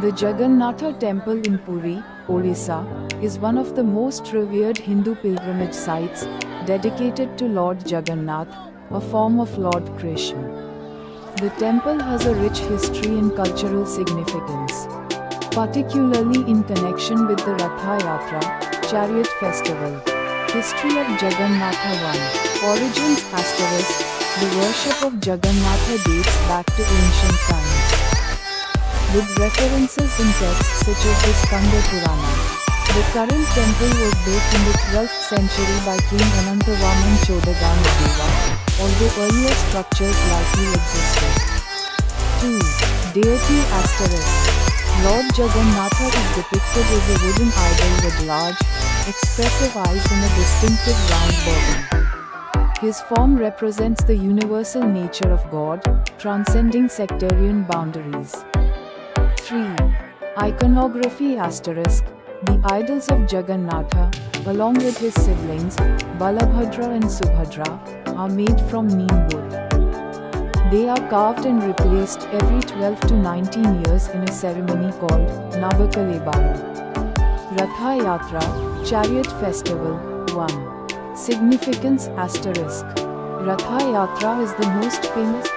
The Jagannatha Temple in Puri, Odisha, is one of the most revered Hindu pilgrimage sites, dedicated to Lord Jagannath, a form of Lord Krishna. The temple has a rich history and cultural significance, particularly in connection with the Ratha Yatra, chariot festival. History of Jagannatha 1. Origins *. The worship of Jagannatha dates back to ancient times, with references in texts such as the Skanda Purana. The current temple was built in the 12th century by King Anantavaman Chodaganadewa, although earlier structures likely existed. 2. Deity *. Lord Jagannatha is depicted as a wooden idol with large, expressive eyes and a distinctive round body. His form represents the universal nature of God, transcending sectarian boundaries. 3. Iconography *. The idols of Jagannatha, along with his siblings, Balabhadra and Subhadra, are made from neem wood. They are carved and replaced every 12 to 19 years in a ceremony called Navakalebara. Ratha Yatra, Chariot Festival 1. Significance *. Ratha Yatra is the most famous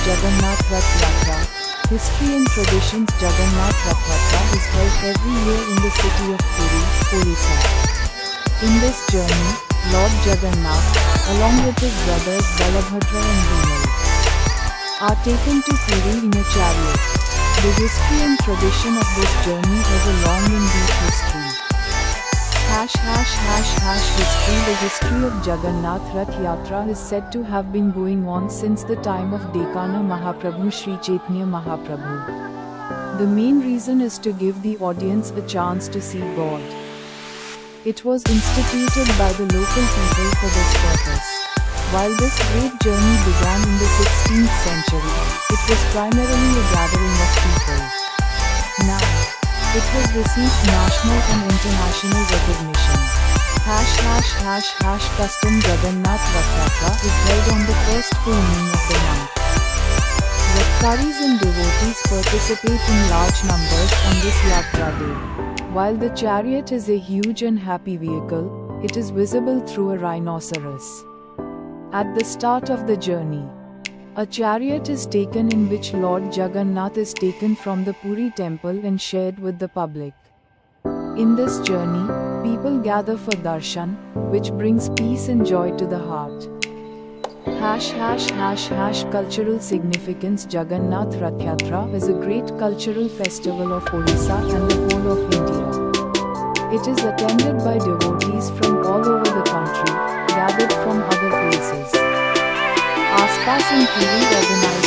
Jagannath Rath Yatra. History and traditions. Jagannath Rath Yatra is held every year in the city of Puri, Odisha. In this journey, Lord Jagannath, along with his brothers Balabhadra and Bhimal, are taken to Puri in a chariot. The history and tradition of this journey has a long and deep history. History. The history of Jagannath Rath Yatra is said to have been going on since the time of Dekana Mahaprabhu Sri Chaitanya Mahaprabhu. The main reason is to give the audience a chance to see God. It was instituted by the local people for this purpose. While this great journey began in the 16th century, it was primarily a gathering of people. Now, it has received national and international recognition. Custom Jagannath Rath Yatra is held on the first full moon of the month. Ratharis and devotees participate in large numbers on this Yatra day. While the chariot is a huge and happy vehicle, it is visible through a rhinoceros. At the start of the journey, a chariot is taken in which Lord Jagannath is taken from the Puri temple and shared with the public. In this journey, people gather for darshan, which brings peace and joy to the heart. Cultural significance. Jagannath Rath Yatra is a great cultural festival of Odisha and the whole of India. It is attended by devotees from all over the country, gathered from other places. Aspas in Puri organized